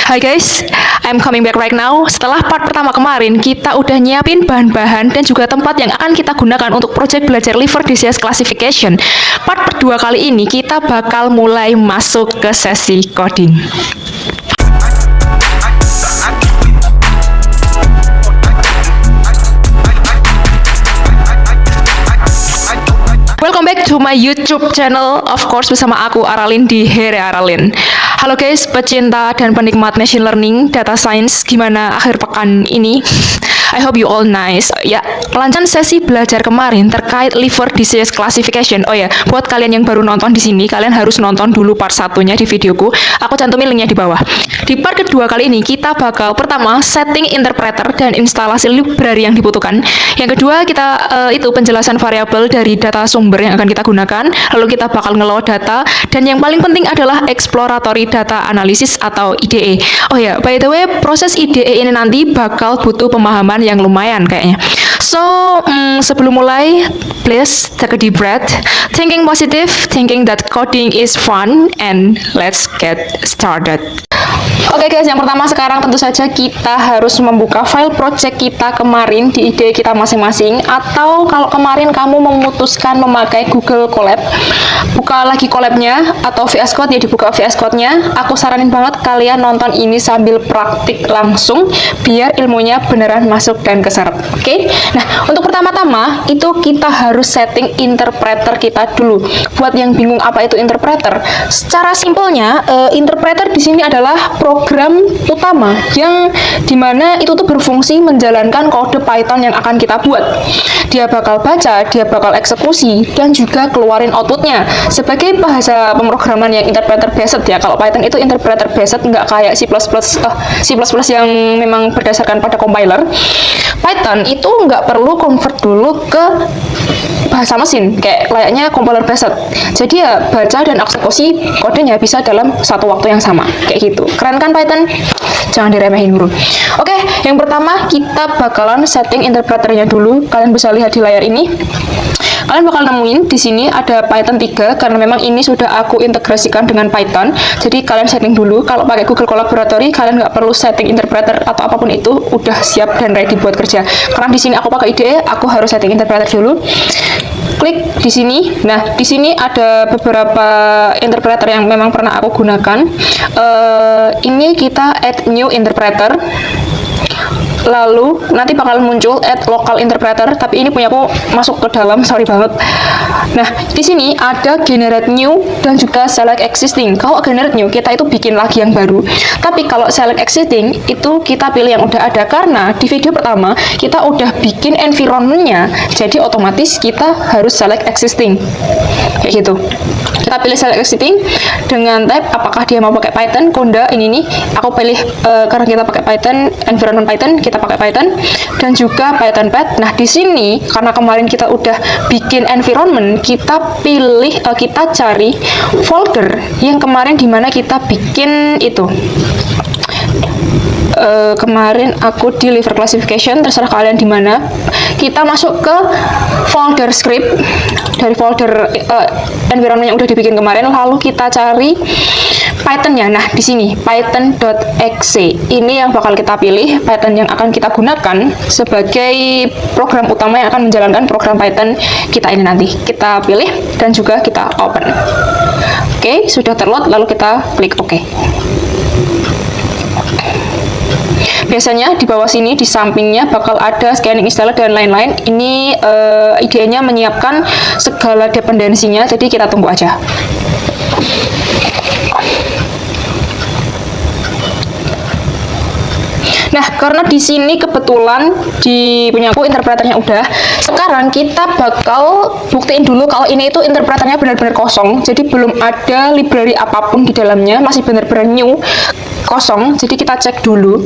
Hai guys, I'm coming back right now. Setelah part pertama kemarin, kita udah nyiapin bahan-bahan dan juga tempat yang akan kita gunakan untuk project belajar liver disease classification. Part kedua kali ini kita bakal mulai masuk ke sesi coding. Welcome back to my YouTube channel, of course bersama aku Aralin di Here Aralin. Halo guys, pecinta dan penikmat machine learning, data science, gimana akhir pekan ini? I hope you all nice. Ya, lanjutan sesi belajar kemarin terkait liver disease classification. Oh ya, buat kalian yang baru nonton di sini, kalian harus nonton dulu part satunya di videoku. Aku cantumin linknya di bawah. Di part kedua kali ini kita bakal pertama setting interpreter dan instalasi library yang dibutuhkan. Yang kedua kita itu penjelasan variabel dari data sumber yang akan kita gunakan. Lalu kita bakal ngeload data dan yang paling penting adalah exploratory data analysis atau IDE. Oh ya, by the way, proses IDE ini nanti bakal butuh pemahaman yang lumayan kayaknya. So, sebelum mulai, please take a deep breath, thinking positive, thinking that coding is fun, and let's get started. Oke guys, yang pertama sekarang tentu saja kita harus membuka file project kita kemarin di ide kita masing-masing. Atau kalau kemarin kamu memutuskan memakai Google Colab, buka lagi Colabnya atau VS Code ya, dibuka VS Code-nya. Aku saranin banget kalian nonton ini sambil praktik langsung biar ilmunya beneran masuk dan keserap. Oke? Nah, untuk pertama-tama itu kita harus setting interpreter kita dulu. Buat yang bingung apa itu interpreter, secara simpelnya interpreter di sini adalah program utama yang dimana itu tuh berfungsi menjalankan kode Python yang akan kita buat. Dia bakal baca, dia bakal eksekusi, dan juga keluarin outputnya. Sebagai bahasa pemrograman yang interpreter based ya, kalau Python itu interpreter based, nggak kayak C++ yang memang berdasarkan pada compiler. Python itu nggak perlu convert dulu ke bahasa mesin, kayak layaknya compiler based. Jadi ya baca dan eksekusi kodenya bisa dalam satu waktu yang sama, kayak gitu. Keren kan Python? Jangan diremehin dulu. Oke, yang pertama kita bakalan setting interpreternya dulu. Kalian bisa lihat di layar ini. Kalian bakal nemuin di sini ada Python 3 karena memang ini sudah aku integrasikan dengan Python. Jadi kalian setting dulu. Kalau pakai Google Collaboratory, kalian nggak perlu setting interpreter atau apapun itu, udah siap dan ready buat kerja. Karena di sini aku pakai IDE, aku harus setting interpreter dulu. Klik di sini. Nah, di sini ada beberapa interpreter yang memang pernah aku gunakan. Ini kita add new interpreter. Lalu nanti bakal muncul add local interpreter, tapi ini punya aku masuk ke dalam, sorry banget. Nah, di sini ada generate new dan juga select existing. Kalau generate new kita itu bikin lagi yang baru. Tapi kalau select existing itu kita pilih yang udah ada, karena di video pertama kita udah bikin environment-nya. Jadi otomatis kita harus select existing. Kayak gitu. Kita pilih select existing dengan type apakah dia mau pakai Python, Conda ini nih. Aku pilih karena kita pakai Python, environment Python, kita pakai Python dan juga Python Path. Nah, di sini karena kemarin kita udah bikin environment, kita pilih kita cari folder yang kemarin dimana kita bikin itu. Kemarin aku di liver classification, terserah kalian di mana. Kita masuk ke folder script dari folder environment yang udah dibikin kemarin, lalu kita cari Python-nya. Nah, di sini python.exe ini yang bakal kita pilih, Python yang akan kita gunakan sebagai program utama yang akan menjalankan program Python kita ini nanti. Kita pilih dan juga kita open. Oke, sudah terload, lalu kita klik OK. Biasanya di bawah sini di sampingnya bakal ada scanning installer dan lain-lain. Ini idenya menyiapkan segala dependensinya, jadi kita tunggu aja. Nah, karena di sini kebetulan di punyaku interpreternya udah. Sekarang kita bakal buktiin dulu kalau ini itu interpreternya benar-benar kosong. Jadi belum ada library apapun di dalamnya, masih benar-benar new, kosong. Jadi kita cek dulu.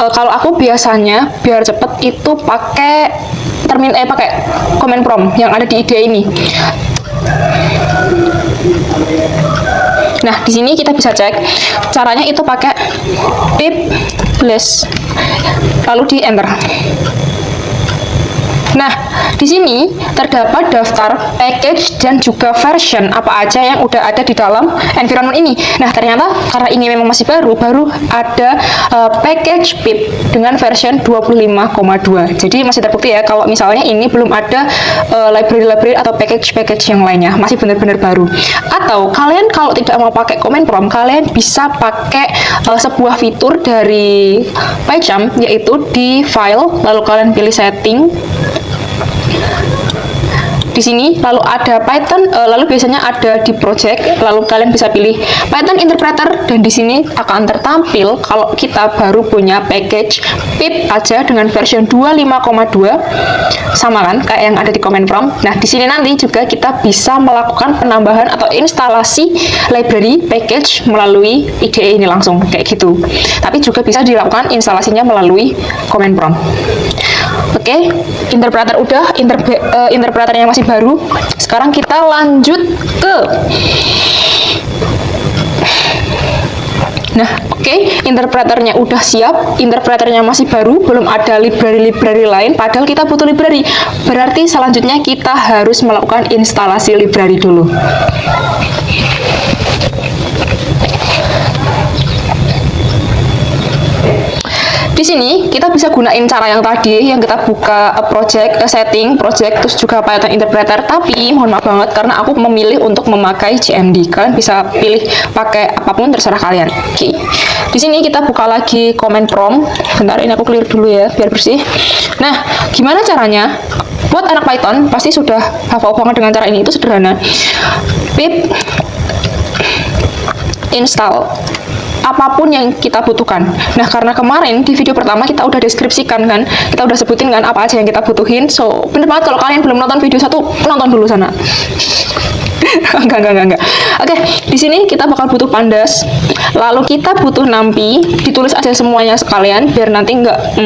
Kalau aku biasanya biar cepet itu pakai pakai command prompt yang ada di IDE ini. Nah, di sini kita bisa cek. Caranya itu pakai pip plus lalu di enter. Nah, di sini terdapat daftar package dan juga version apa aja yang udah ada di dalam environment ini. Nah, ternyata karena ini memang masih baru ada package pip dengan version 25,2. Jadi masih terbukti ya kalau misalnya ini belum ada library-library atau package-package yang lainnya, masih benar-benar baru. Atau kalian kalau tidak mau pakai command prompt, kalian bisa pakai sebuah fitur dari PyCharm, yaitu di file, lalu kalian pilih setting. Di sini lalu ada Python, lalu biasanya ada di project, lalu kalian bisa pilih Python interpreter, dan di sini akan tertampil kalau kita baru punya package pip aja dengan version 25,2, sama kan kayak yang ada di command prompt. Nah, di sini nanti juga kita bisa melakukan penambahan atau instalasi library package melalui IDE ini langsung kayak gitu. Tapi juga bisa dilakukan instalasinya melalui command prompt. Oke, interpreter udah, interpreternya masih baru. Sekarang kita lanjut ke interpreternya udah siap, interpreternya masih baru, belum ada library-library lain, padahal kita butuh library. Berarti selanjutnya kita harus melakukan instalasi library dulu. Di sini kita bisa gunain cara yang tadi yang kita buka project, setting, project, terus juga Python interpreter. Tapi mohon maaf banget karena aku memilih untuk memakai JMD. Kalian bisa pilih pakai apapun terserah kalian. Oke. Di sini kita buka lagi command prompt. Bentar, ini aku clear dulu ya biar bersih. Nah, gimana caranya? Buat anak Python pasti sudah hafal banget dengan cara ini. Itu sederhana. Pip install apapun yang kita butuhkan. Nah, karena kemarin di video pertama kita udah deskripsikan kan, kita udah sebutin kan apa aja yang kita butuhin. So, bener banget kalau kalian belum nonton video 1, nonton dulu sana. enggak. Oke, di sini kita bakal butuh pandas. Lalu kita butuh numpy, ditulis aja semuanya sekalian biar nanti nggak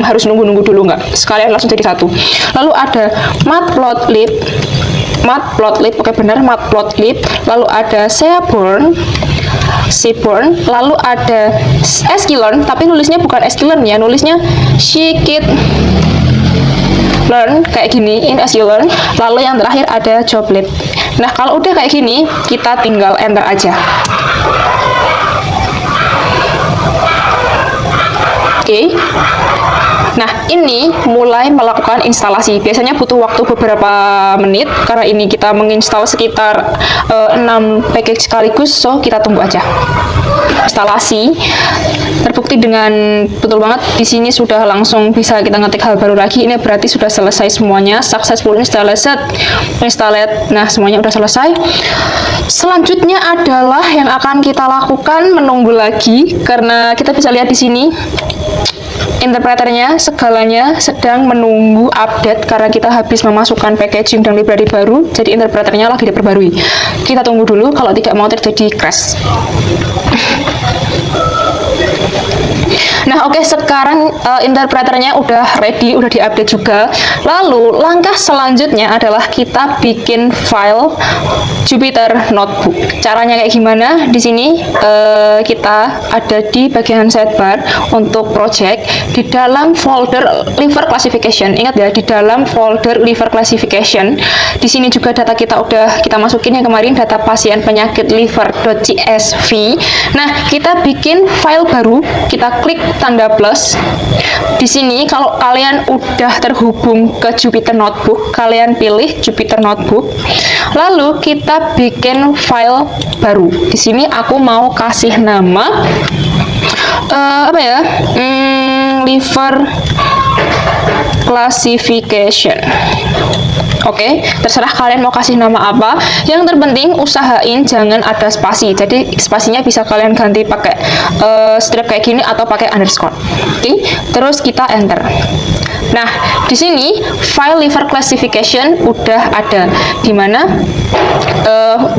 harus nunggu-nunggu dulu, nggak. Sekalian langsung jadi satu. Lalu ada matplotlib, oke benar, matplotlib. Lalu ada seaborn, lalu ada sklearn, tapi nulisnya bukan sklearn ya, nulisnya scikit-learn kayak gini, in sklearn. Lalu yang terakhir ada joblib. Nah, kalau udah kayak gini, kita tinggal enter aja. Oke. Nah, ini mulai melakukan instalasi. Biasanya butuh waktu beberapa menit karena ini kita menginstal sekitar 6 package sekaligus, so kita tunggu aja. Instalasi terbukti dengan betul banget di sini sudah langsung bisa kita ngetik hal baru lagi. Ini berarti sudah selesai semuanya, successful installed. Nah, semuanya udah selesai. Selanjutnya adalah yang akan kita lakukan menunggu lagi, karena kita bisa lihat di sini interpreternya segalanya sedang menunggu update karena kita habis memasukkan packaging dan library baru, jadi interpreternya lagi diperbarui. Kita tunggu dulu kalau tidak mau terjadi crash. Nah, oke, sekarang interpreternya udah ready, udah diupdate juga. Lalu langkah selanjutnya adalah kita bikin file Jupyter Notebook. Caranya kayak gimana? Di sini kita ada di bagian sidebar untuk project, di dalam folder liver classification. Ingat ya, di dalam folder liver classification. Di sini juga data kita udah kita masukin yang kemarin, data pasien penyakit liver.csv. Nah, kita bikin file baru, kita klik tanda plus. Di sini kalau kalian udah terhubung ke Jupyter Notebook, kalian pilih Jupyter Notebook. Lalu kita bikin file baru. Di sini aku mau kasih nama liver classification. Oke, terserah kalian mau kasih nama apa. Yang terpenting usahain jangan ada spasi. Jadi spasinya bisa kalian ganti pakai strip kayak gini atau pakai underscore. Oke, terus kita enter. Nah, di sini file liver classification udah ada, di mana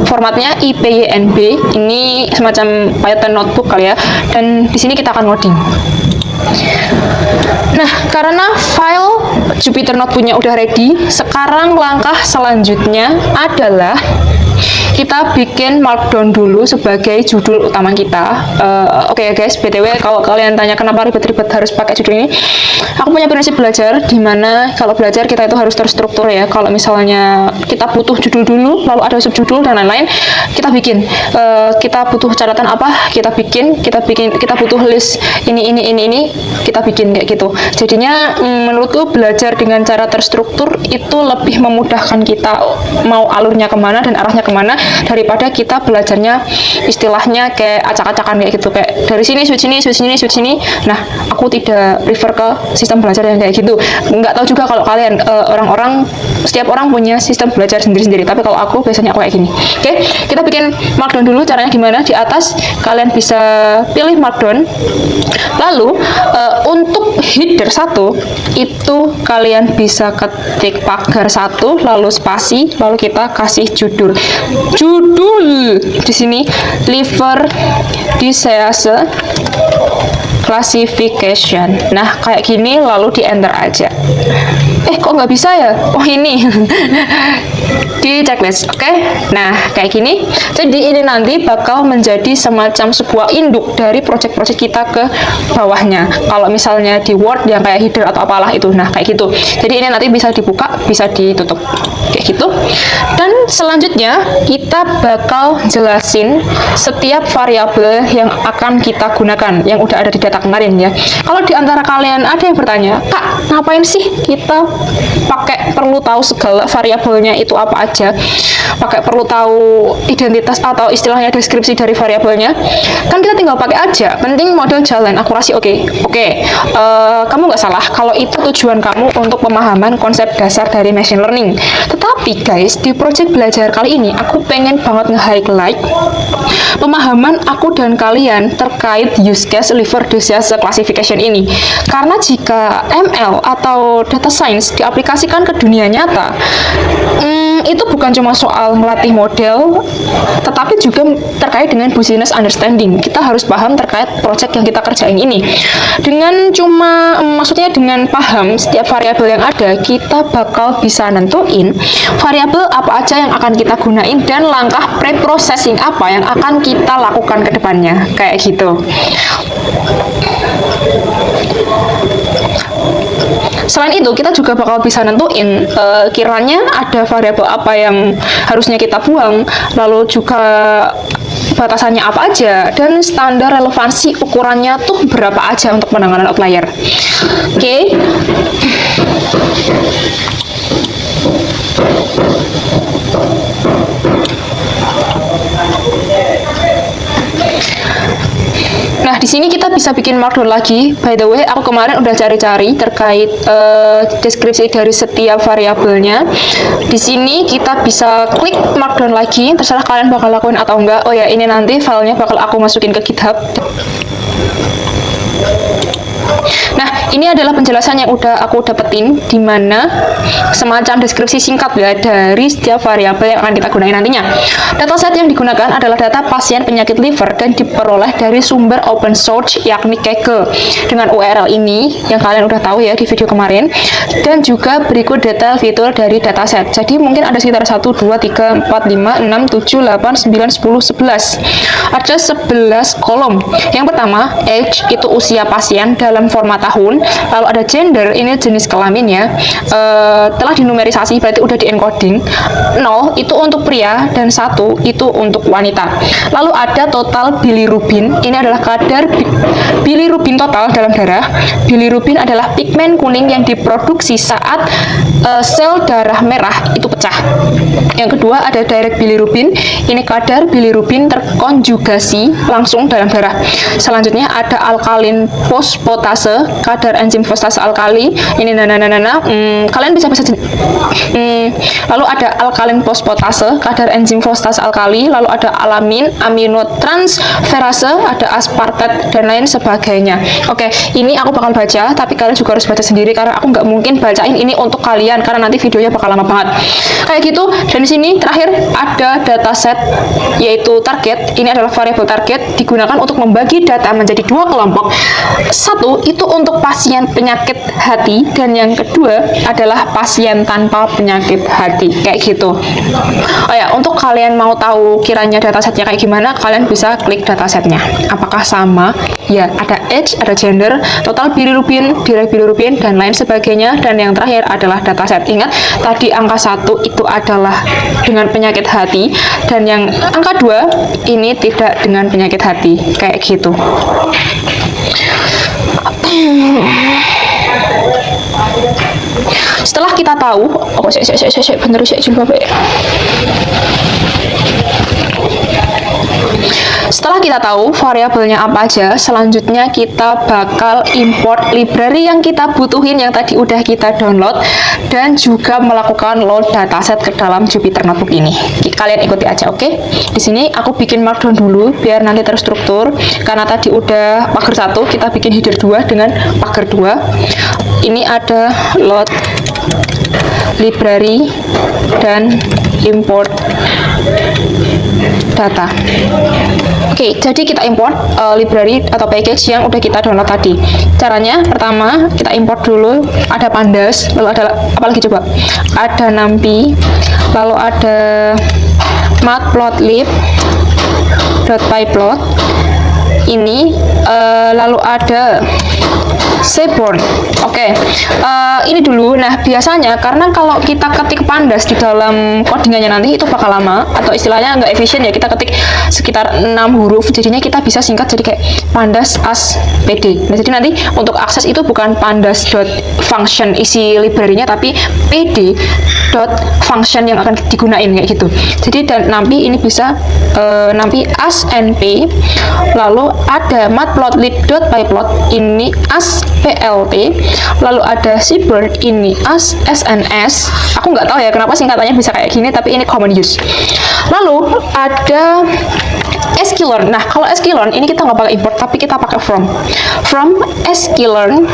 formatnya IPYNB. Ini semacam Python notebook kali ya. Dan di sini kita akan ngoding. Nah, karena file Jupyter Notebook-nya udah ready, sekarang langkah selanjutnya adalah kita bikin markdown dulu sebagai judul utama kita. Oke ya guys, BTW kalau kalian tanya kenapa ribet-ribet harus pakai judul ini, aku punya prinsip belajar dimana kalau belajar kita itu harus terstruktur ya. Kalau misalnya kita butuh judul dulu, lalu ada subjudul dan lain-lain, kita bikin. Kita butuh catatan apa, kita butuh list ini, kita bikin kayak gitu. Jadinya menurutku belajar dengan cara terstruktur itu lebih memudahkan kita mau alurnya kemana dan arahnya kemana, daripada kita belajarnya istilahnya kayak acak-acakan kayak gitu, kayak dari sini switch sini. Nah, aku tidak prefer ke sistem belajar yang kayak gitu. Nggak tahu juga kalau kalian, setiap orang punya sistem belajar sendiri-sendiri, tapi kalau aku biasanya aku kayak gini. Oke, kita bikin markdown dulu. Caranya gimana? Di atas kalian bisa pilih markdown, lalu untuk header 1 itu kalian bisa ketik pagar 1 lalu spasi, lalu kita kasih judul di sini liver disease classification. Nah, kayak gini, lalu di enter aja. Kok nggak bisa ya? Oh, ini di checklist. Oke. Nah, kayak gini. Jadi ini nanti bakal menjadi semacam sebuah induk dari project-project kita ke bawahnya. Kalau misalnya di Word yang kayak header atau apalah itu. Nah, kayak gitu. Jadi ini nanti bisa dibuka, bisa ditutup. Kayak gitu. Dan selanjutnya kita bakal jelasin setiap variabel yang akan kita gunakan yang udah ada di data kemarin ya. Kalau di antara kalian ada yang bertanya, "Kak, ngapain sih kita perlu tahu segala variabelnya itu apa aja? Perlu tahu identitas atau istilahnya deskripsi dari variabelnya? Kan kita tinggal pakai aja, penting model jalan, akurasi oke. Kamu nggak salah kalau itu tujuan kamu untuk pemahaman konsep dasar dari machine learning. Tetapi guys, di project belajar kali ini aku pengen banget nge-highlight pemahaman aku dan kalian terkait use case liver disease classification ini. Karena jika ML atau data science diaplikasikan ke dunia nyata, itu bukan cuma soal melatih model, tetapi juga terkait dengan business understanding. Kita harus paham terkait project yang kita kerjain ini. Maksudnya dengan paham setiap variabel yang ada, kita bakal bisa nentuin variabel apa aja yang akan kita gunain dan langkah pre-processing apa yang akan kita lakukan ke depannya. Kayak gitu. Selain itu, kita juga bakal bisa nentuin kiranya ada variabel apa yang harusnya kita buang, lalu juga batasannya apa aja, dan standar relevansi ukurannya tuh berapa aja untuk penanganan outlier. Oke. Nah, di sini kita bisa bikin markdown lagi. By the way, aku kemarin udah cari-cari terkait deskripsi dari setiap variabelnya. Di sini kita bisa klik markdown lagi. Terserah kalian bakal lakuin atau enggak. Oh ya, ini nanti filenya bakal aku masukin ke GitHub. Nah, ini adalah penjelasan yang udah aku dapetin, di mana semacam deskripsi singkat ya dari setiap variabel yang akan kita gunakan nantinya. Dataset yang digunakan adalah data pasien penyakit liver dan diperoleh dari sumber open source yakni Kaggle dengan URL ini yang kalian udah tahu ya di video kemarin, dan juga berikut detail fitur dari dataset. Jadi mungkin ada sekitar 1, 2, 3, 4, 5, 6, 7, 8, 9, 10, 11. Ada 11 kolom. Yang pertama, age itu usia pasien dalam format tahun, lalu ada gender, ini jenis kelaminnya, telah dinumerisasi berarti udah di encoding. 0 itu untuk pria dan 1 itu untuk wanita. Lalu ada total bilirubin, ini adalah kadar bilirubin total dalam darah. Bilirubin adalah pigmen kuning yang diproduksi saat sel darah merah itu pecah. Yang kedua ada direct bilirubin, ini kadar bilirubin terkonjugasi langsung dalam darah. Selanjutnya ada alkalin fosfatase, kadar enzim fosfatase alkali, ini kalian bisa lalu ada alkalin fosfatase, kadar enzim fosfatase alkali, lalu ada alamin, aminotransferase, ada aspartat dan lain sebagainya. Oke, ini aku bakal baca, tapi kalian juga harus baca sendiri karena aku nggak mungkin bacain ini untuk kalian karena nanti videonya bakal lama banget. Kayak gitu. Dan di sini terakhir ada dataset yaitu target. Ini adalah variabel target digunakan untuk membagi data menjadi dua kelompok. Satu itu untuk pasien pasien penyakit hati, dan yang kedua adalah pasien tanpa penyakit hati, kayak gitu. Oh ya, untuk kalian mau tahu kiranya datasetnya kayak gimana, kalian bisa klik datasetnya. Apakah sama? Ya, ada age, ada gender, total bilirubin, direct bilirubin, dan lain sebagainya. Dan yang terakhir adalah dataset. Ingat, tadi angka 1 itu adalah dengan penyakit hati, dan yang angka 2 ini tidak dengan penyakit hati, kayak gitu. Setelah kita tahu, bener sih coba. Setelah kita tahu variabelnya apa aja, selanjutnya kita bakal import library yang kita butuhin yang tadi udah kita download, dan juga melakukan load dataset ke dalam Jupyter Notebook ini. Kalian ikuti aja, oke? Di sini aku bikin markdown dulu biar nanti terstruktur. Karena tadi udah pagar 1, kita bikin header 2 dengan pagar 2. Ini ada load library dan import data. Oke, jadi kita import library atau package yang udah kita download tadi. Caranya pertama kita import dulu, ada pandas, lalu ada apa lagi coba? Ada numpy, lalu ada matplotlib.pyplot. Ini lalu ada Seaborn. Oke, ini dulu. Nah, biasanya karena kalau kita ketik pandas di dalam codingannya nanti itu bakal lama, atau istilahnya nggak efisien ya, kita ketik sekitar 6 huruf, jadinya kita bisa singkat jadi kayak pandas as pd. Nah, jadi nanti untuk akses itu bukan pandas.function isi library-nya, tapi pd.function yang akan digunain kayak gitu. Jadi dan numpy ini bisa numpy as np, lalu ada matplotlib.pyplot ini as plt, lalu ada Seaborn ini as sns. Aku nggak tahu ya kenapa singkatannya bisa kayak gini, tapi ini common use. Lalu ada sklearn. Nah, kalau sklearn ini kita nggak pakai import, tapi kita pakai from sklearn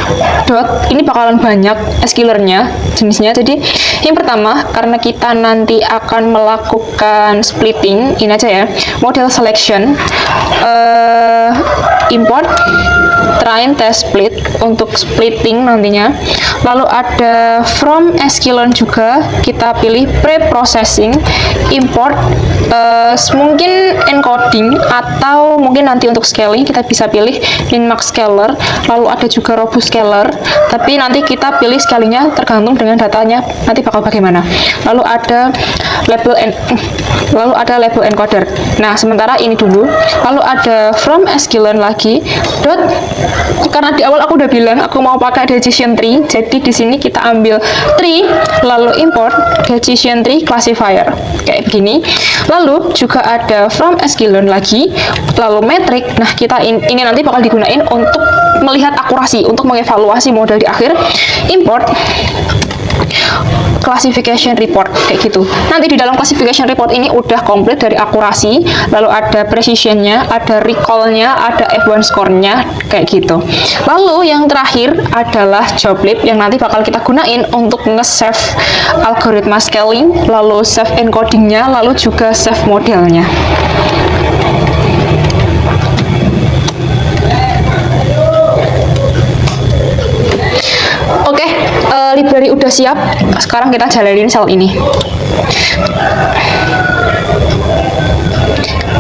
ini bakalan banyak sklearn-nya jenisnya. Jadi yang pertama, karena kita nanti akan melakukan splitting, ini aja ya, model selection, import train test split untuk splitting nantinya. Lalu ada from sklearn juga, kita pilih pre-processing, import mungkin encoding, atau mungkin nanti untuk scaling kita bisa pilih min-max scaler. Lalu ada juga robust scaler, tapi nanti kita pilih scalingnya tergantung dengan datanya nanti bakal bagaimana. Lalu ada label encoder. Nah, sementara ini dulu. Lalu ada from sklearn lagi karena di awal aku udah bilang aku mau pakai decision tree, jadi di sini kita ambil tree, lalu import decision tree classifier kayak begini. Lalu juga ada from sklearn lagi, lalu metric. Nah, kita ini nanti bakal digunain untuk melihat akurasi, untuk mengevaluasi model di akhir. Import classification report kayak gitu. Nanti di dalam classification report ini udah komplit dari akurasi, lalu ada precisionnya, ada recall-nya, ada F1 score-nya kayak gitu. Lalu yang terakhir adalah joblib yang nanti bakal kita gunain untuk nge-save algoritma scaling, lalu save encoding-nya, lalu juga save modelnya. Oke, library udah siap. Sekarang kita jalanin sel ini.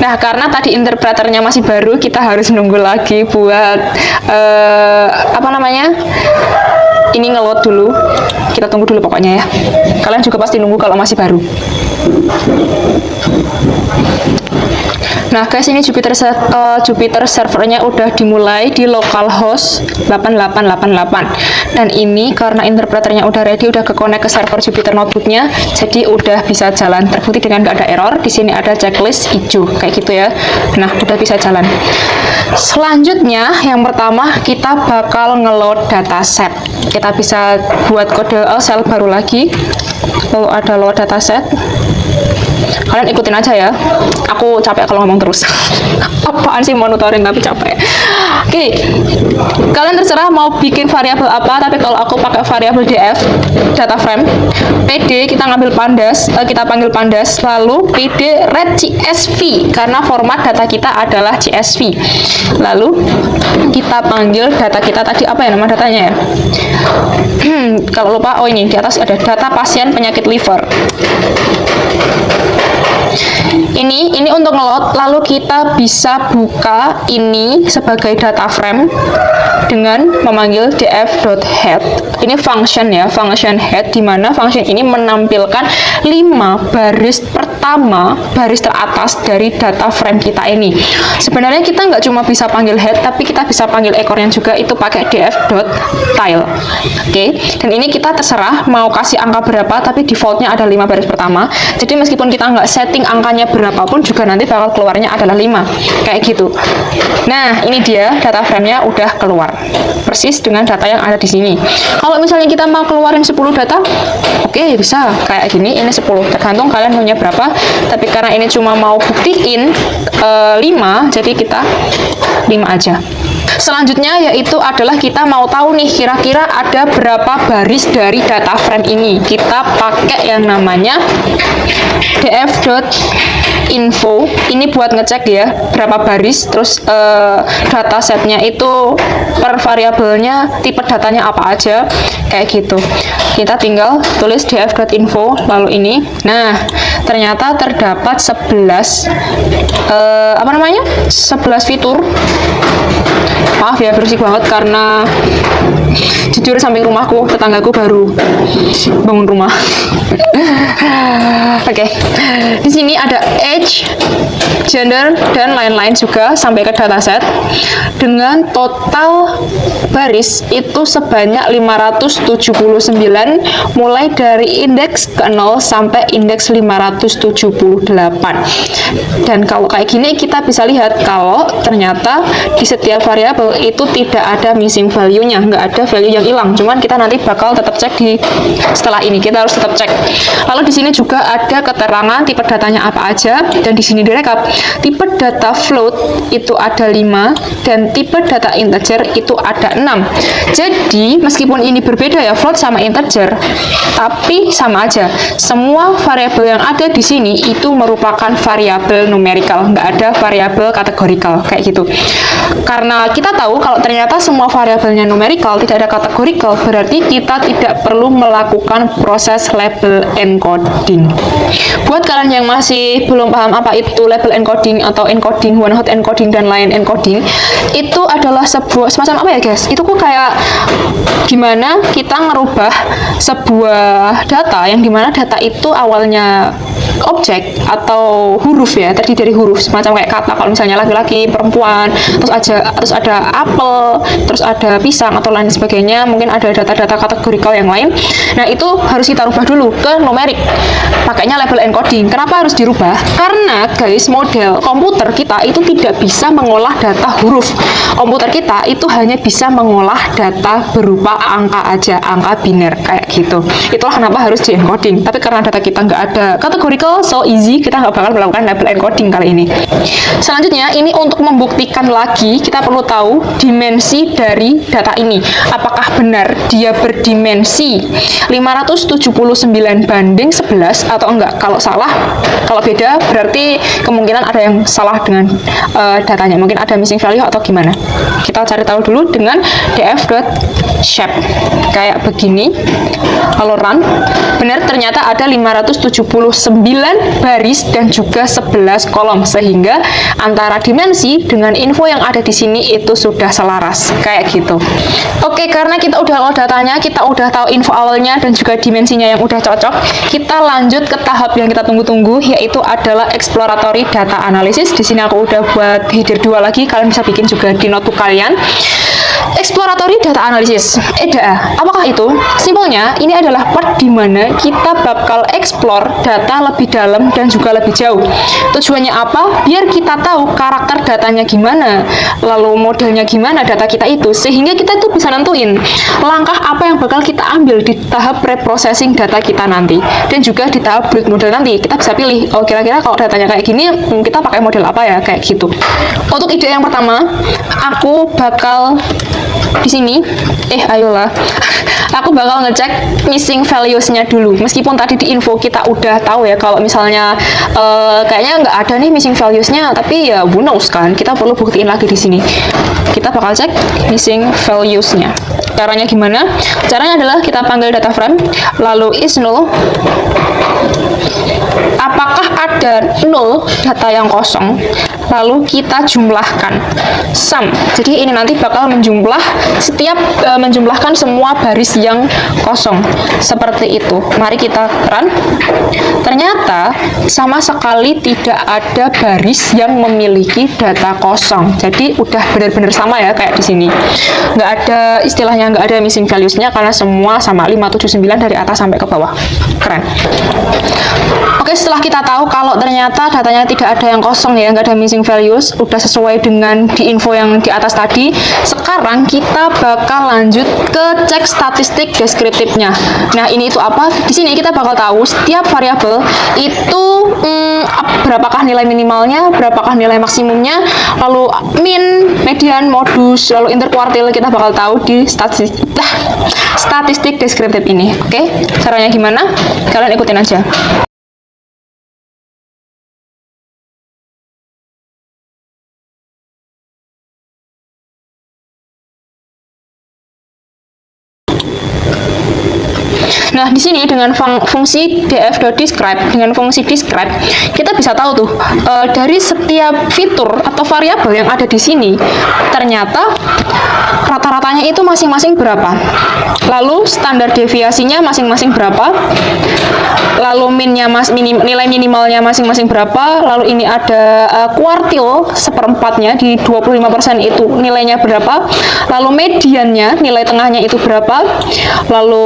Nah, karena tadi interpreternya masih baru, kita harus nunggu lagi buat ini nge-load dulu. Kita tunggu dulu pokoknya ya. Kalian juga pasti nunggu kalau masih baru. Nah guys, ini Jupyter servernya udah dimulai di localhost 8888, dan ini karena interpreternya udah ready, udah ke-connect ke server Jupyter Notebook-nya, jadi udah bisa jalan, terbukti dengan nggak ada error. Di sini ada checklist hijau kayak gitu ya. Nah, udah bisa jalan. Selanjutnya yang pertama kita bakal nge-load dataset. Kita bisa buat kode sel baru lagi, lalu ada load dataset. Kalian ikutin aja ya. Aku capek kalau ngomong terus. Apaan sih monitoring tapi capek. Oke. Kalian terserah mau bikin variabel apa, tapi kalau aku pakai variabel df data frame. PD kita ngambil pandas, kita panggil pandas, lalu PD red CSV karena format data kita adalah CSV. Lalu kita panggil data kita tadi apa ya nama datanya ya? Kalau lupa, oh ini di atas ada data pasien penyakit liver. Ini untuk ngeload, lalu kita bisa buka ini sebagai data frame dengan memanggil df.head. Ini function ya, function head, di mana function ini menampilkan 5 baris pertama, baris teratas dari data frame kita ini. Sebenarnya kita nggak cuma bisa panggil head, tapi kita bisa panggil ekornya juga, itu pakai df.tile. Oke, dan ini kita terserah mau kasih angka berapa, tapi defaultnya ada 5 baris pertama. Jadi meskipun kita nggak setting angkanya berapapun, juga nanti bakal keluarnya adalah 5, kayak gitu. Nah, ini dia data frame-nya udah keluar persis dengan data yang ada di sini. Kalau misalnya kita mau keluarin 10 data, oke, bisa kayak gini. Ini 10, tergantung kalian maunya berapa, tapi karena ini cuma mau buktiin 5, jadi kita 5 aja. Selanjutnya yaitu adalah kita mau tahu nih kira-kira ada berapa baris dari data frame ini. Kita pakai yang namanya df.info. Ini buat ngecek ya berapa baris, terus data setnya itu per variabelnya tipe datanya apa aja, kayak gitu. Kita tinggal tulis df.info lalu ini. Nah, ternyata terdapat 11 11 fitur. Maaf ya, berisik banget karena jujur samping rumahku tetanggaku baru bangun rumah. Oke. Di sini ada age, gender, dan lain-lain juga sampai ke dataset dengan total baris itu sebanyak 579 mulai dari indeks ke 0 sampai indeks 578. Dan kalau kayak gini kita bisa lihat kalau ternyata di setiap variabel itu tidak ada missing value-nya, nggak ada value yang hilang. Cuman kita nanti bakal tetap cek di setelah ini, kita harus tetap cek. Lalu di sini juga ada keterangan tipe datanya apa aja, dan di sini direkap tipe data float itu ada 5 dan tipe data integer itu ada 6. Jadi meskipun ini berbeda ya, float sama integer, tapi sama aja. Semua variabel yang ada di sini itu merupakan variabel numerical, nggak ada variabel kategorikal kayak gitu. Karena kita tahu kalau ternyata semua variabelnya numerical, tidak ada kategorikal, berarti kita tidak perlu melakukan proses label encoding. Buat kalian yang masih belum paham apa itu label encoding atau encoding, one hot encoding, dan lain encoding, itu adalah sebuah semacam apa ya guys? Itu kok kayak gimana kita ngerubah sebuah data yang dimana data itu awalnya objek atau huruf ya, terdiri dari huruf semacam kayak kata, kalau misalnya laki-laki, perempuan, terus ada apel, terus ada pisang atau lain sebagainya, mungkin ada data-data kategorikal yang lain. Nah, itu harus kita rubah dulu ke numerik, pakainya label encoding. Kenapa harus dirubah? Karena guys, model komputer kita itu tidak bisa mengolah data huruf. Komputer kita itu hanya bisa mengolah data berupa angka aja, angka biner kayak gitu. Itulah kenapa harus di encoding. Tapi karena data kita nggak ada kategorikal, so easy, kita nggak bakal melakukan label encoding kali ini. Selanjutnya, ini untuk membuktikan lagi, kita perlu tahu dimensi dari data ini. Apakah benar dia berdimensi 579 banding 11 atau enggak? Kalau salah, kalau beda, berarti kemungkinan ada yang salah dengan datanya. Mungkin ada missing value atau gimana. Kita cari tahu dulu dengan df.shape. Kayak begini. Lalu run. Benar, ternyata ada 579 baris dan juga 11 kolom, sehingga antara dimensi dengan info yang ada di sini itu sudah selaras kayak gitu. Oke, karena kita udah tahu datanya, kita udah tahu info awalnya dan juga dimensinya yang udah cocok, kita lanjut ke tahap yang kita tunggu-tunggu, yaitu adalah exploratory data analysis. Di sini aku udah buat header 2 lagi, kalian bisa bikin juga di notebook kalian. Exploratory Data Analysis, EDA. Apakah itu? Simpelnya, ini adalah part di mana kita bakal explore data lebih dalam dan juga lebih jauh. Tujuannya apa? Biar kita tahu karakter datanya gimana, lalu modelnya gimana data kita itu, sehingga kita tuh bisa nentuin langkah apa yang bakal kita ambil di tahap pre-processing data kita nanti, dan juga di tahap build model nanti. Kita bisa pilih, oh kira-kira kalau datanya kayak gini, kita pakai model apa ya, kayak gitu. Untuk ide yang pertama, aku bakal di sini, ayolah, aku bakal ngecek missing values-nya dulu. Meskipun tadi di info kita udah tahu ya, kalau misalnya kayaknya nggak ada nih missing values-nya, tapi ya who knows kan, kita perlu buktiin lagi di sini. Kita bakal cek missing values-nya. Caranya gimana? Caranya adalah kita panggil data frame, lalu is null. Apakah ada null data yang kosong? Lalu kita jumlahkan sum. Jadi ini nanti bakal menjumlah menjumlahkan semua baris yang kosong. Seperti itu. Mari kita run. Ternyata sama sekali tidak ada baris yang memiliki data kosong. Jadi udah benar-benar sama ya kayak di sini. Nggak ada istilahnya, nggak ada missing values-nya karena semua sama 579 dari atas sampai ke bawah. Keren. Oke, setelah kita tahu kalau ternyata datanya tidak ada yang kosong ya, nggak ada missing values, udah sesuai dengan di info yang di atas tadi. Sekarang kita bakal lanjut ke cek statistik deskriptifnya. Nah, ini itu apa? Di sini kita bakal tahu setiap variabel itu berapakah nilai minimalnya, berapakah nilai maksimumnya, lalu min, median, modus, lalu interkuartil kita bakal tahu di statistik deskriptif ini. Oke, caranya gimana? Kalian ikutin aja. Nah, di sini dengan fungsi df.describe, dengan fungsi describe, kita bisa tahu tuh dari setiap fitur atau variabel yang ada di sini, ternyata rata-ratanya itu masing-masing berapa. Lalu standar deviasinya masing-masing berapa. Lalu nilai minimalnya masing-masing berapa. Lalu ini ada kuartil seperempatnya di 25% itu nilainya berapa. Lalu mediannya, nilai tengahnya itu berapa. Lalu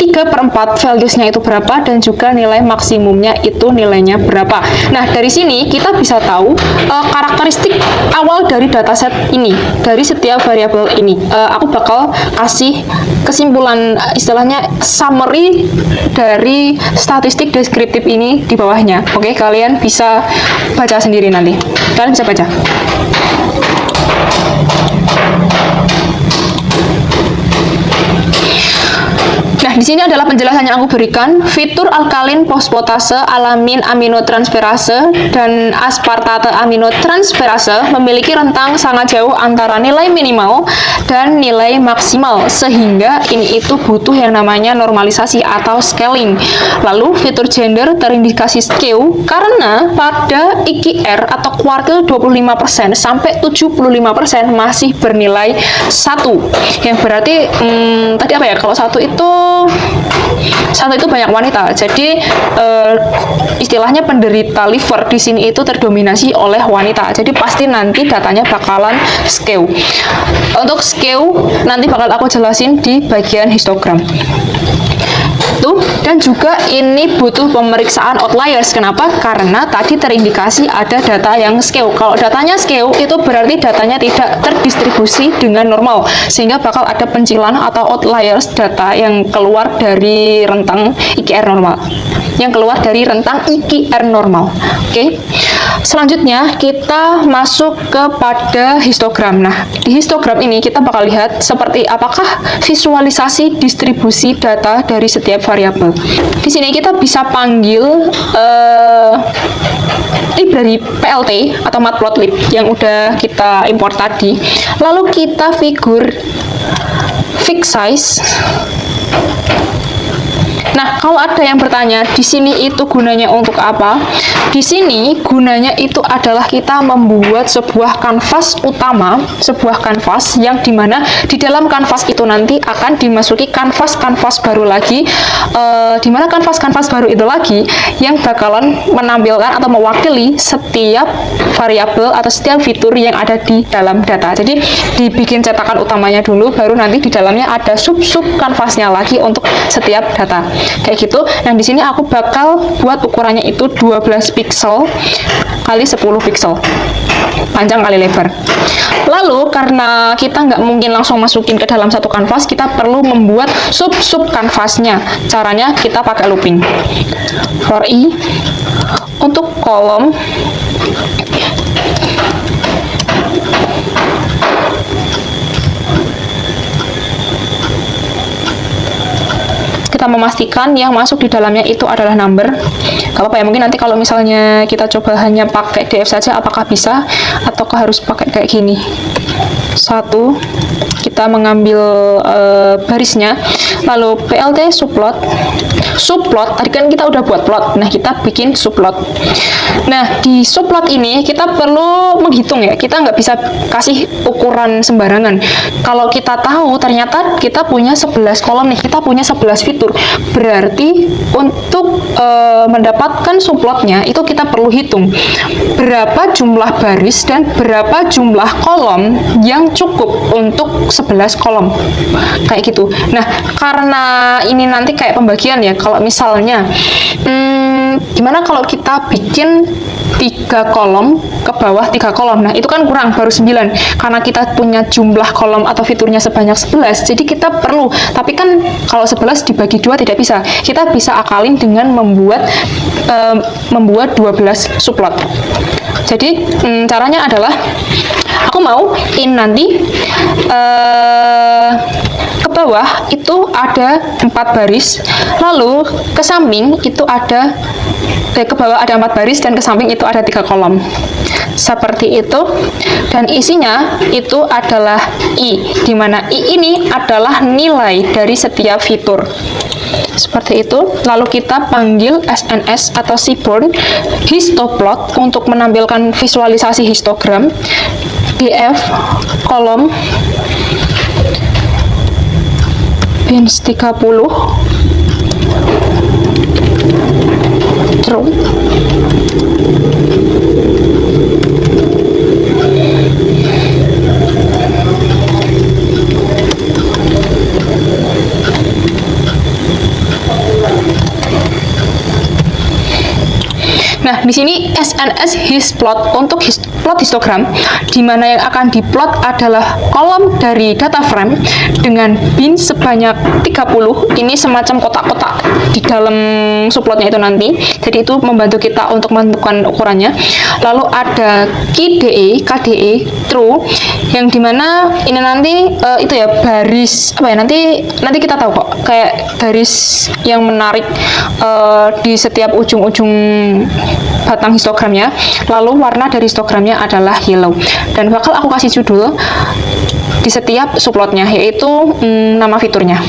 3/4 values-nya itu berapa, dan juga nilai maksimumnya itu nilainya berapa. Nah, dari sini kita bisa tahu karakteristik awal dari dataset ini, dari setiap variabel ini. Aku bakal kasih kesimpulan, istilahnya summary dari statistik deskriptif ini di bawahnya. Oke, kalian bisa baca sendiri nanti. Kalian bisa baca. Nah, di sini adalah penjelasan yang aku berikan. Fitur alkalin fosfatase, alamin aminotransferase, dan aspartate aminotransferase memiliki rentang sangat jauh antara nilai minimal dan nilai maksimal, sehingga ini itu butuh yang namanya normalisasi atau scaling. Lalu fitur gender terindikasi skew karena pada IQR atau kuartil 25% sampai 75% masih bernilai 1. Yang berarti tadi apa ya? Kalau satu itu banyak wanita. Jadi istilahnya penderita liver di sini itu terdominasi oleh wanita. Jadi pasti nanti datanya bakalan skew. Untuk skew nanti bakal aku jelasin di bagian histogram. Dan juga ini butuh pemeriksaan outliers. Kenapa? Karena tadi terindikasi ada data yang skew. Kalau datanya skew, itu berarti datanya tidak terdistribusi dengan normal, sehingga bakal ada pencilan atau outliers data yang keluar dari rentang IQR normal. Oke. Selanjutnya kita masuk kepada histogram. Nah, di histogram ini kita bakal lihat seperti apakah visualisasi distribusi data dari setiap variabel. Di sini kita bisa panggil library PLT atau matplotlib yang udah kita import tadi. Lalu kita fix size. Nah, kalau ada yang bertanya, di sini itu gunanya untuk apa? Di sini gunanya itu adalah kita membuat sebuah kanvas utama, sebuah kanvas yang dimana di dalam kanvas itu nanti akan dimasuki kanvas-kanvas baru lagi, dimana kanvas-kanvas baru itu lagi yang bakalan menampilkan atau mewakili setiap variabel atau setiap fitur yang ada di dalam data. Jadi dibikin cetakan utamanya dulu, baru nanti di dalamnya ada sub-sub kanvasnya lagi untuk setiap data. Kayak gitu. Yang di sini aku bakal buat ukurannya itu 12 pixel kali 10 pixel. Panjang kali lebar. Lalu karena kita nggak mungkin langsung masukin ke dalam satu kanvas, kita perlu membuat sub-sub kanvasnya. Caranya kita pakai looping. For i untuk kolom kita memastikan yang masuk di dalamnya itu adalah number. Kalau apa ya, mungkin nanti kalau misalnya kita coba hanya pakai df saja, apakah bisa ataukah harus pakai kayak gini. Satu, kita mengambil barisnya, lalu plt subplot. Subplot tadi kan kita udah buat plot, nah kita bikin subplot. Nah di subplot ini kita perlu menghitung ya, kita nggak bisa kasih ukuran sembarangan. Kalau kita tahu ternyata kita punya 11 kolom nih, kita punya 11 fitur, berarti untuk mendapatkan subplotnya itu kita perlu hitung berapa jumlah baris dan berapa jumlah kolom yang cukup untuk 11 kolom kayak gitu. Nah karena ini nanti kayak pembagian ya, kalau misalnya gimana kalau kita bikin 3 kolom ke bawah 3 kolom, nah itu kan kurang, baru 9 karena kita punya jumlah kolom atau fiturnya sebanyak 11, jadi kita perlu, tapi kan kalau 11 dibagi 2 tidak bisa, kita bisa akalin dengan membuat 12 subplot. Jadi caranya adalah aku mau in nanti ke bawah itu ada 4 baris, lalu ke samping itu ada ke bawah ada 4 baris dan ke samping itu ada 3 kolom seperti itu, dan isinya itu adalah i, dimana i ini adalah nilai dari setiap fitur seperti itu. Lalu kita panggil SNS atau seaborn histoplot untuk menampilkan visualisasi histogram. df kolom bins 30 true. Nah, di sini SNS hisplot untuk plot histogram, di mana yang akan diplot adalah kolom dari data frame dengan bin sebanyak 30. Ini semacam kotak-kotak di dalam subplotnya itu nanti. Jadi itu membantu kita untuk menentukan ukurannya. Lalu ada KDE, KDE true, yang dimana ini nanti itu ya baris apa ya, nanti kita tahu kok, kayak garis yang menarik di setiap ujung-ujung batang histogramnya. Lalu warna dari histogramnya adalah yellow, dan bakal aku kasih judul di setiap subplotnya, yaitu nama fiturnya.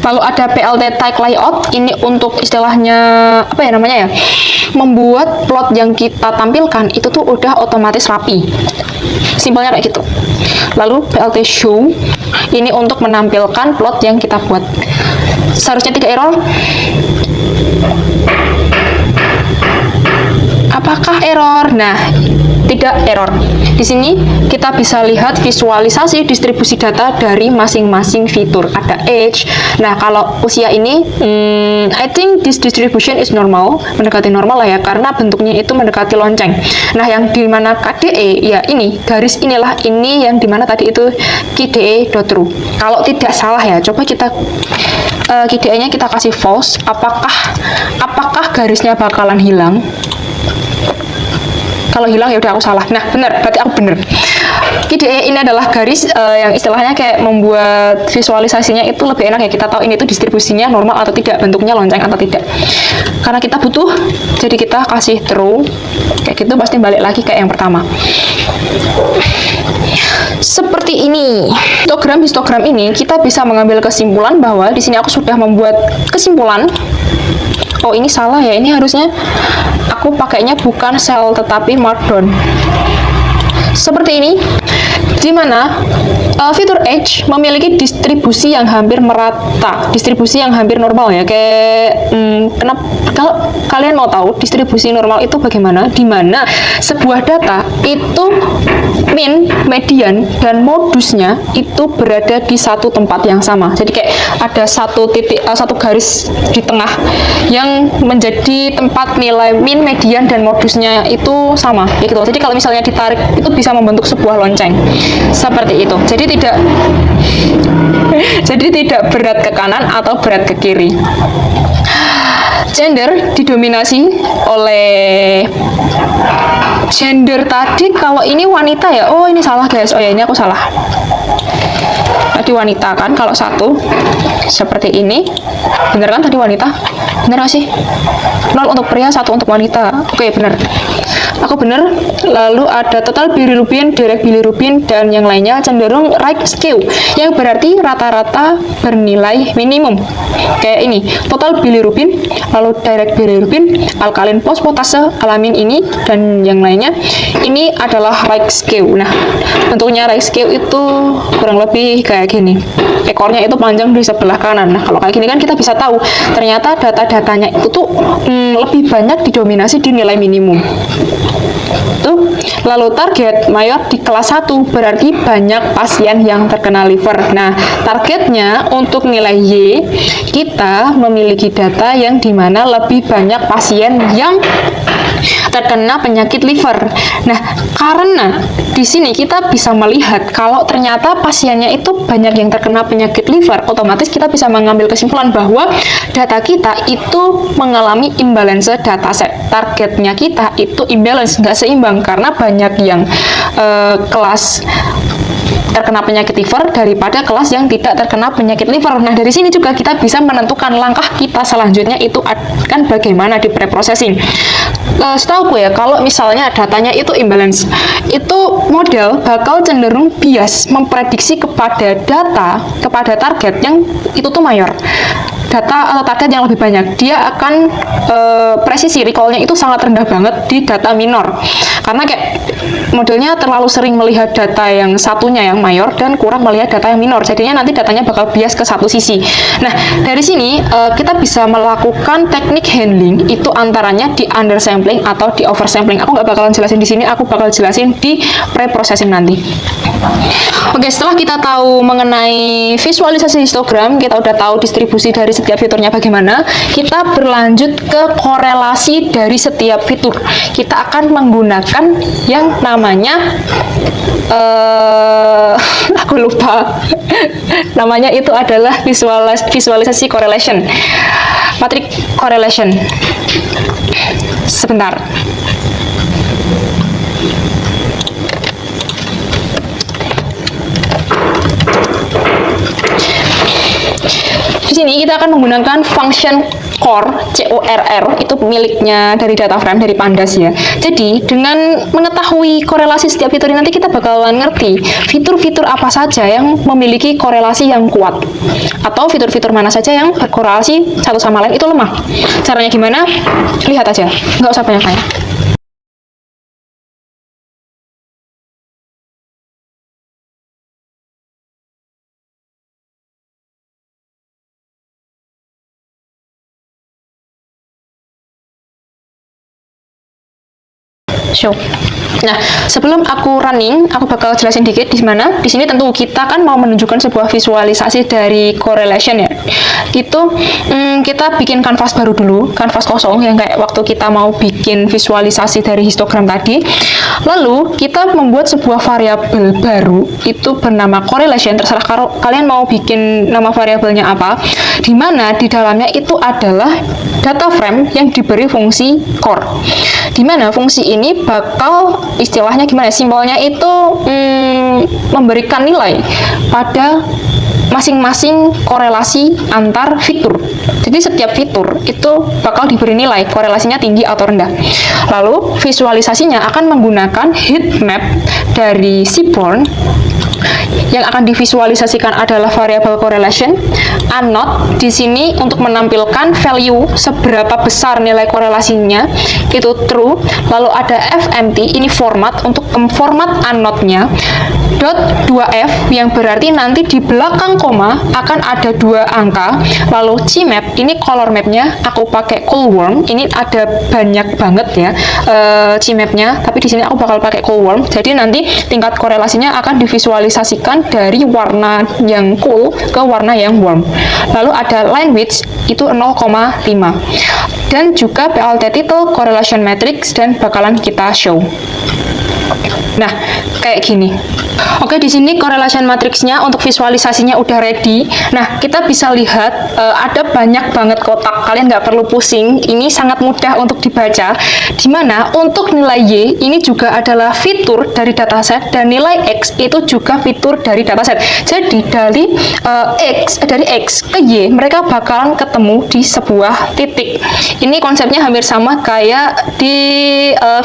Lalu ada PLT tag layout, ini untuk istilahnya apa ya namanya ya, membuat plot yang kita tampilkan itu tuh udah otomatis rapi, simpelnya kayak gitu. Lalu PLT show, ini untuk menampilkan plot yang kita buat. Seharusnya 3 error. Apakah error? Nah, tidak error. Di sini kita bisa lihat visualisasi distribusi data dari masing-masing fitur. Ada age. Nah, kalau usia ini, I think this distribution is normal, mendekati normal lah ya, karena bentuknya itu mendekati lonceng. Nah, yang dimana KDE, ya ini, garis inilah, ini yang dimana tadi itu KDE.true. Kalau tidak salah ya, coba kita KDE-nya kita kasih false. Apakah garisnya bakalan hilang? Kalau hilang ya udah aku salah. Nah, benar, berarti aku benar. KDE ini adalah garis yang istilahnya kayak membuat visualisasinya itu lebih enak ya. Kita tahu ini tuh distribusinya normal atau tidak, bentuknya lonceng atau tidak. Karena kita butuh, jadi kita kasih true. Kayak gitu pasti balik lagi kayak yang pertama. Seperti ini. Histogram ini kita bisa mengambil kesimpulan bahwa di sini aku sudah membuat kesimpulan. Oh, ini salah ya. Ini harusnya aku pakainya bukan sel tetapi markdown. Seperti ini, di mana fitur Edge memiliki distribusi yang hampir merata, distribusi yang hampir normal ya. Kayak kenapa kalau kalian mau tahu distribusi normal itu bagaimana? Di mana sebuah data itu min, median, dan modusnya itu berada di satu tempat yang sama. Jadi kayak ada satu titik, satu garis di tengah yang menjadi tempat nilai min, median, dan modusnya itu sama. Ya gitu. Jadi kalau misalnya ditarik itu bisa membentuk sebuah lonceng seperti itu. Jadi tidak berat ke kanan atau berat ke kiri. Gender didominasi oleh gender tadi. Kalau ini wanita ya, oh ini salah guys, oh ya ini aku salah. Tadi wanita kan, kalau satu seperti ini, bener kan tadi wanita? Bener gak sih? 0 untuk pria, 1 untuk wanita. Oke, bener. Aku bener. Lalu ada total bilirubin, direct bilirubin, dan yang lainnya cenderung right skew, yang berarti rata-rata bernilai minimum. Kayak ini, total bilirubin, lalu direct bilirubin, alkalin fosfatase, alamin ini, dan yang lainnya. Ini adalah right skew. Nah, bentuknya right skew itu kurang lebih kayak gini. Ekornya itu panjang di sebelah kanan. Nah, kalau kayak gini kan kita bisa tahu ternyata data-datanya itu tuh lebih banyak didominasi di nilai minimum. Tuh. Lalu target mayor di kelas 1 berarti banyak pasien yang terkena liver. Nah, targetnya untuk nilai Y, kita memiliki data yang dimana lebih banyak pasien yang terkena penyakit liver. Nah, karena di sini kita bisa melihat kalau ternyata pasiennya itu banyak yang terkena penyakit liver, otomatis kita bisa mengambil kesimpulan bahwa data kita itu mengalami imbalance dataset. Targetnya kita itu imbalance, nggak seimbang karena banyak yang kelas terkena penyakit liver daripada kelas yang tidak terkena penyakit liver. Nah, dari sini juga kita bisa menentukan langkah kita selanjutnya itu akan bagaimana di preprocessing. Setahuku ya, kalau misalnya datanya itu imbalance, itu model bakal cenderung bias memprediksi kepada target yang itu tuh mayor. Data atau target yang lebih banyak, dia akan presisi recall-nya itu sangat rendah banget di data minor. Karena kayak modelnya terlalu sering melihat data yang satunya yang mayor dan kurang melihat data yang minor. Jadinya nanti datanya bakal bias ke satu sisi. Nah, dari sini kita bisa melakukan teknik handling itu antaranya di undersampling atau di oversampling. Aku nggak bakalan jelasin di sini, aku bakal jelasin di preprocessing nanti. Oke, setelah kita tahu mengenai visualisasi histogram, kita udah tahu distribusi dari setiap fiturnya bagaimana, kita berlanjut ke korelasi dari setiap fitur. Kita akan menggunakan yang namanya aku lupa namanya, itu adalah visualisasi correlation, matrix correlation. Sebentar. Di sini kita akan menggunakan function core, CORR, itu miliknya dari data frame, dari Pandas ya. Jadi, dengan mengetahui korelasi setiap fitur ini, nanti kita bakalan ngerti fitur-fitur apa saja yang memiliki korelasi yang kuat, atau fitur-fitur mana saja yang berkorelasi satu sama lain itu lemah. Caranya gimana? Lihat aja, nggak usah banyak-banyak. Show. Nah, sebelum aku running, aku bakal jelasin dikit di mana. Di sini tentu kita kan mau menunjukkan sebuah visualisasi dari correlation ya. Itu kita bikin kanvas baru dulu, kanvas kosong yang kayak waktu kita mau bikin visualisasi dari histogram tadi. Lalu kita membuat sebuah variabel baru itu bernama correlation. Terserah kalian mau bikin nama variabelnya apa. Di mana di dalamnya itu adalah data frame yang diberi fungsi core. Di mana fungsi ini bakal istilahnya gimana, simbolnya itu memberikan nilai pada masing-masing korelasi antar fitur. Jadi setiap fitur itu bakal diberi nilai korelasinya tinggi atau rendah. Lalu visualisasinya akan menggunakan heat map dari Seaborn. Yang akan divisualisasikan adalah variable correlation. Anode di sini untuk menampilkan value seberapa besar nilai korelasinya itu true. Lalu ada FMT, ini format untuk format anode-nya. Dot 2F yang berarti nanti di belakang koma akan ada 2 angka. Lalu CMap, ini color mapnya aku pakai Coolworm. Ini ada banyak banget ya CMap-nya, tapi di sini aku bakal pakai Coolworm. Jadi nanti tingkat korelasinya akan divisualisasikan dari warna yang cool ke warna yang warm. Lalu ada line width itu 0,5 dan juga PLT title correlation matrix dan bakalan kita show. Nah, kayak gini. Oke, di sini correlation matrixnya untuk visualisasinya udah ready. Nah, kita bisa lihat ada banyak banget kotak. Kalian nggak perlu pusing. Ini sangat mudah untuk dibaca. Dimana untuk nilai Y ini juga adalah fitur dari dataset dan nilai X itu juga fitur dari dataset. Jadi dari X ke Y mereka bakalan ketemu di sebuah titik. Ini konsepnya hampir sama kayak di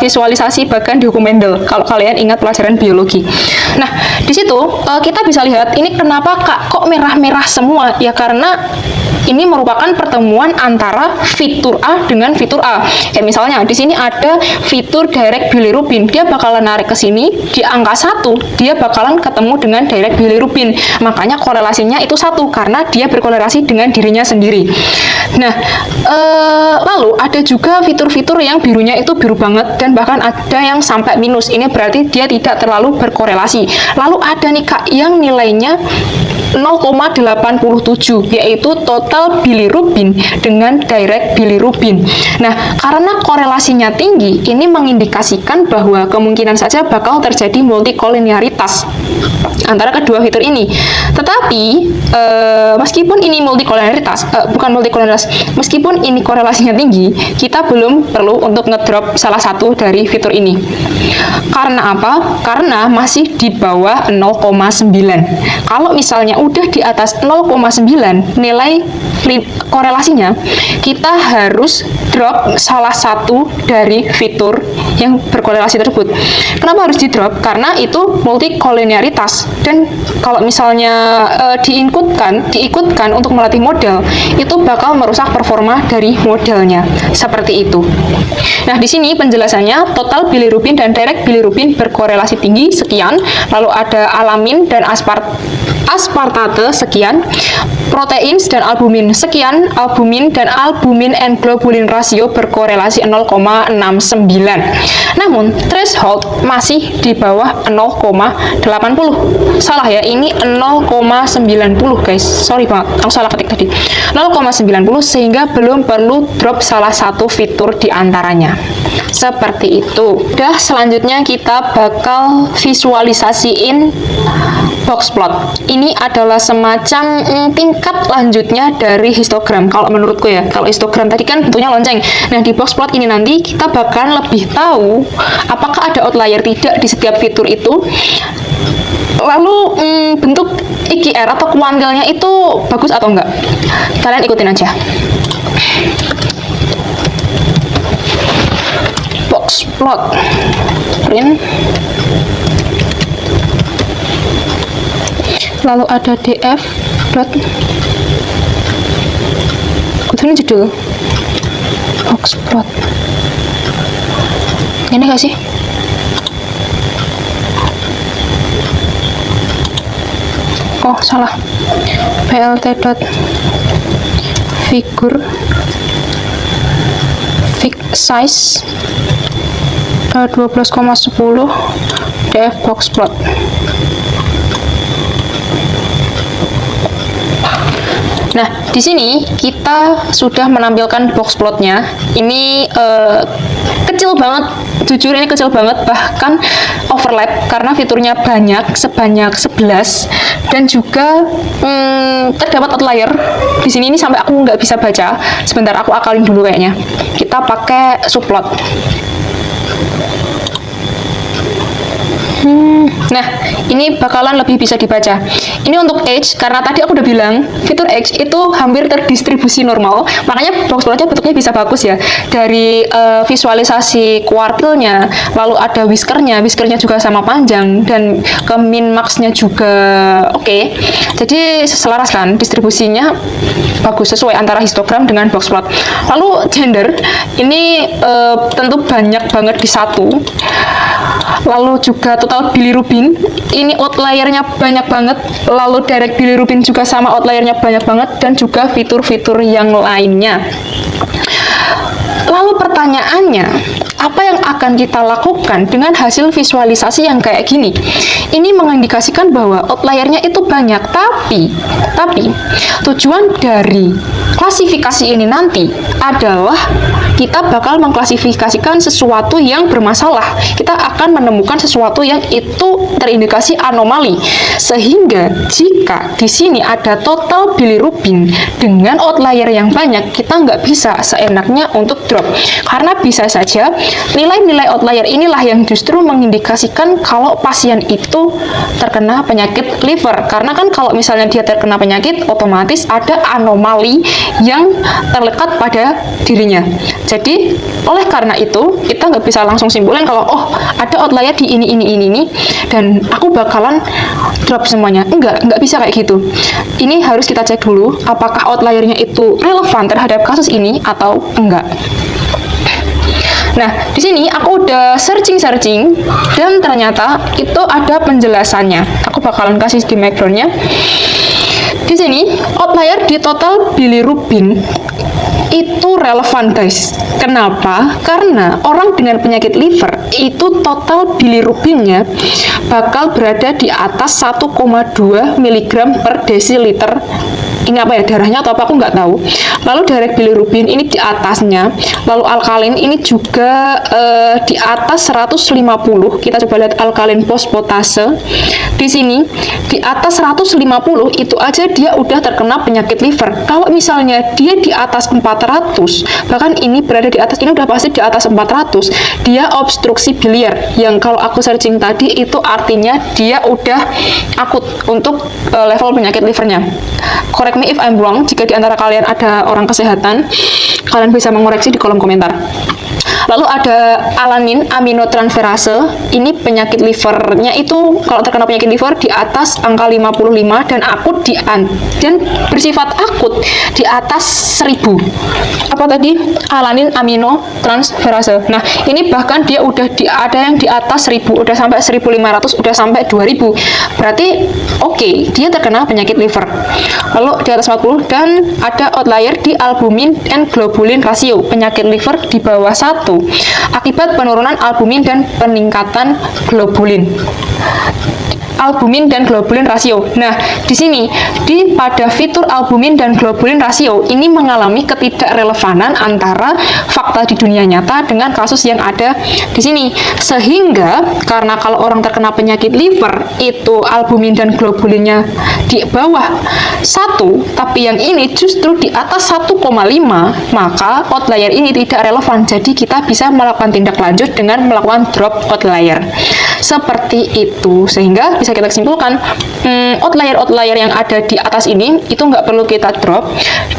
visualisasi bagan di hukum Mendel. Kalau kalian ingat pelajaran biologi. Nah, di situ kita bisa lihat ini kenapa kok merah-merah semua ya, karena ini merupakan pertemuan antara fitur A dengan fitur A. Kayak misalnya di sini ada fitur direct bilirubin, dia bakalan narik ke sini di angka 1, dia bakalan ketemu dengan direct bilirubin. Makanya korelasinya itu 1 karena dia berkorelasi dengan dirinya sendiri. Nah, lalu ada juga fitur-fitur yang birunya itu biru banget dan bahkan ada yang sampai minus. Ini berarti dia tidak terlalu berkorelasi. Lalu ada nih Kak yang nilainya 0,87 yaitu total bilirubin dengan direct bilirubin. Nah, karena korelasinya tinggi, ini mengindikasikan bahwa kemungkinan saja bakal terjadi multikolinearitas antara kedua fitur ini. Tetapi meskipun ini meskipun ini korelasinya tinggi, kita belum perlu untuk ngedrop salah satu dari fitur ini. Karena apa? Karena masih di bawah 0,9. Kalau misalnya udah di atas 0,9 nilai korelasinya, kita harus drop salah satu dari fitur yang berkorelasi tersebut. Kenapa harus di drop? Karena itu multikolinearitas dan kalau misalnya diikutkan untuk melatih model, itu bakal merusak performa dari modelnya. Seperti itu. Nah, di sini penjelasannya total bilirubin dan direct bilirubin berkorelasi tinggi sekian, lalu ada alamin dan aspartate sekian, proteins dan albumin sekian, albumin dan albumin and globulin rasio berkorelasi 0,69. Namun threshold masih di bawah 0,80. Salah ya, ini 0,90 guys. Sorry banget, aku salah ketik tadi. 0,90 sehingga belum perlu drop salah satu fitur di antaranya. Seperti itu. Udah, selanjutnya kita bakal visualisasiin box plot. Ini adalah semacam tingkat lanjutnya dari histogram. Kalau menurutku ya, kalau histogram tadi kan bentuknya lonceng. Nah, di box plot ini nanti kita bakal lebih tahu apakah ada outlier tidak di setiap fitur itu. Lalu bentuk IGR atau kuantilnya itu bagus atau enggak. Kalian ikutin aja. Box plot print, lalu ada df dot, ini judul box plot ini gak sih? Oh salah, plt dot figure size 12,10 df box plot. Nah, di sini kita sudah menampilkan box plotnya. Ini kecil banget, jujur ini kecil banget, bahkan overlap karena fiturnya banyak, sebanyak 11, dan juga terdapat outlier. Di sini ini sampai aku nggak bisa baca. Sebentar, aku akalin dulu kayaknya. Kita pakai subplot. Nah, ini bakalan lebih bisa dibaca. Ini untuk Edge, karena tadi aku udah bilang fitur Edge itu hampir terdistribusi normal, makanya box plotnya bentuknya bisa bagus ya. Dari visualisasi kuartilnya, lalu ada whiskernya juga sama panjang, dan ke min max-nya juga oke. Jadi selaras kan, distribusinya bagus, sesuai antara histogram dengan box plot. Lalu gender, ini tentu banyak banget di satu. Lalu juga total bilirubin, ini outliernya banyak banget. Lalu direct bilirubin juga sama, outliernya banyak banget, dan juga fitur-fitur yang lainnya. Lalu pertanyaannya, apa yang akan kita lakukan dengan hasil visualisasi yang kayak gini? Ini mengindikasikan bahwa outliernya itu banyak, tapi tujuan dari klasifikasi ini nanti adalah kita bakal mengklasifikasikan sesuatu yang bermasalah. Kita akan menemukan sesuatu yang itu terindikasi anomali. Sehingga jika di sini ada total bilirubin dengan outlier yang banyak, kita nggak bisa seenaknya untuk drop. Karena bisa saja nilai-nilai outlier inilah yang justru mengindikasikan kalau pasien itu terkena penyakit liver. Karena kan kalau misalnya dia terkena penyakit, otomatis ada anomali yang terlekat pada dirinya. Jadi, oleh karena itu, kita nggak bisa langsung simpulin kalau, oh, ada outlier di ini, dan aku bakalan drop semuanya. Nggak bisa kayak gitu. Ini harus kita cek dulu, apakah outliernya itu relevan terhadap kasus ini atau enggak. Nah, di sini aku udah searching dan ternyata itu ada penjelasannya. Aku bakalan kasih di background-nya. Di sini outlier di total bilirubin itu relevan, guys. Kenapa? Karena orang dengan penyakit liver itu total bilirubinnya bakal berada di atas 1,2 mg per desiliter. Ini apa ya, darahnya atau apa, aku nggak tahu. Lalu direct bilirubin ini di atasnya, lalu alkalin ini juga di atas 150. Kita coba lihat alkalin fosfatase. Di sini di atas 150 itu aja dia udah terkena penyakit liver. Kalau misalnya dia di atas 400, bahkan ini berada di atas, ini udah pasti di atas 400, dia obstruksi biliar. Yang kalau aku searching tadi itu artinya dia udah akut untuk level penyakit livernya. Correct me if I'm wrong, jika di antara kalian ada orang kesehatan, kalian bisa mengoreksi di kolom komentar. Lalu ada alanin aminotransferase, ini penyakit livernya itu kalau terkena penyakit liver di atas angka 55 dan akut dan bersifat akut di atas 1000. Apa tadi? Alanin aminotransferase. Nah, ini bahkan dia udah ada yang di atas 1000, udah sampai 1500, udah sampai 2000. Berarti oke, dia terkena penyakit liver. Lalu di atas 40 dan ada outlier di albumin and globulin rasio, penyakit liver di bawah 1 akibat penurunan albumin dan peningkatan globulin. Albumin dan globulin rasio. Nah, di sini pada fitur albumin dan globulin rasio ini mengalami ketidakrelevanan antara fakta di dunia nyata dengan kasus yang ada di sini. Sehingga karena kalau orang terkena penyakit liver itu albumin dan globulinnya di bawah 1, tapi yang ini justru di atas 1,5, maka outlier ini tidak relevan. Jadi kita bisa melakukan tindak lanjut dengan melakukan drop outlier. Seperti itu, sehingga bisa kita simpulkan outlier yang ada di atas ini itu nggak perlu kita drop,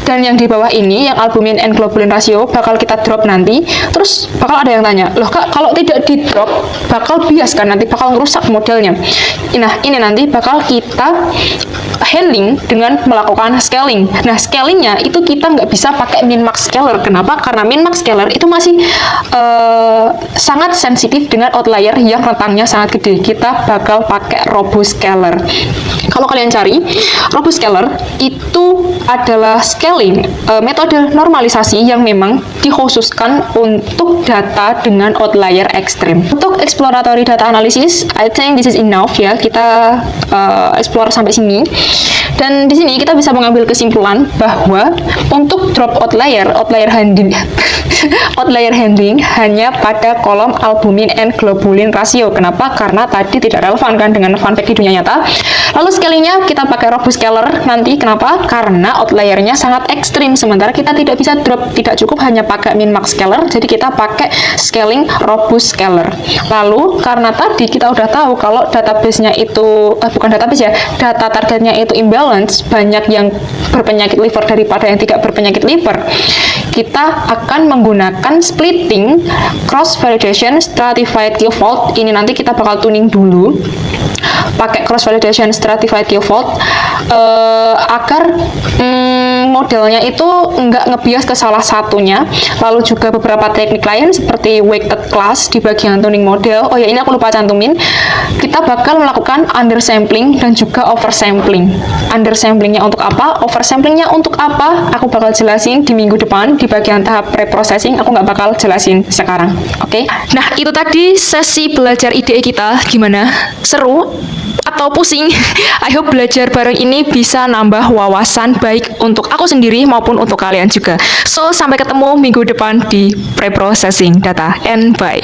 dan yang di bawah ini yang albumin and globulin rasio bakal kita drop nanti. Terus bakal ada yang tanya, loh Kak, kalau tidak di drop bakal bias kan, nanti bakal ngerusak modelnya. Nah, ini nanti bakal kita handling dengan melakukan scaling. Nah, scalingnya itu kita nggak bisa pakai min-max scaler. Kenapa? Karena min-max scaler itu masih sangat sensitif dengan outlier yang rentangnya sangat gede. Kita bakal pakai robust scaler. Kalau kalian cari, robust scaler itu adalah scaling, metode normalisasi yang memang dikhususkan untuk data dengan outlier ekstrim. Untuk exploratory data analysis, I think this is enough ya. Kita explore sampai sini. Dan di sini kita bisa mengambil kesimpulan bahwa untuk drop outlier handling hanya pada kolom albumin and globulin rasio. Kenapa? Karena tadi tidak relevan kan dengan fun fact di dunia nyata. Lalu scalingnya kita pakai robust scaler nanti. Kenapa? Karena outliernya sangat ekstrim, sementara kita tidak bisa drop, tidak cukup hanya pakai min max scaler, jadi kita pakai scaling robust scaler. Lalu karena tadi kita udah tahu kalau database-nya itu bukan database ya, data targetnya itu imbalance, banyak yang berpenyakit liver daripada yang tidak berpenyakit liver, kita akan menggunakan splitting cross validation stratified Q-fold. Ini nanti kita bakal tuning dulu pakai cross validation stratified Q-fold agar modelnya itu nggak ngebias ke salah satunya. Lalu juga beberapa teknik lain seperti weighted class di bagian tuning model. Oh ya, ini aku lupa cantumin. Kita bakal melakukan undersampling dan juga oversampling. Undersamplingnya untuk apa? Oversamplingnya untuk apa? Aku bakal jelasin di minggu depan di bagian tahap pre-processing. Aku nggak bakal jelasin sekarang. Oke? Nah, itu tadi sesi belajar IDE kita. Gimana? Seru? Atau pusing? I hope belajar bareng ini bisa nambah wawasan baik untuk aku sendiri maupun untuk kalian juga. So, sampai ketemu minggu depan di pre-processing data and bye.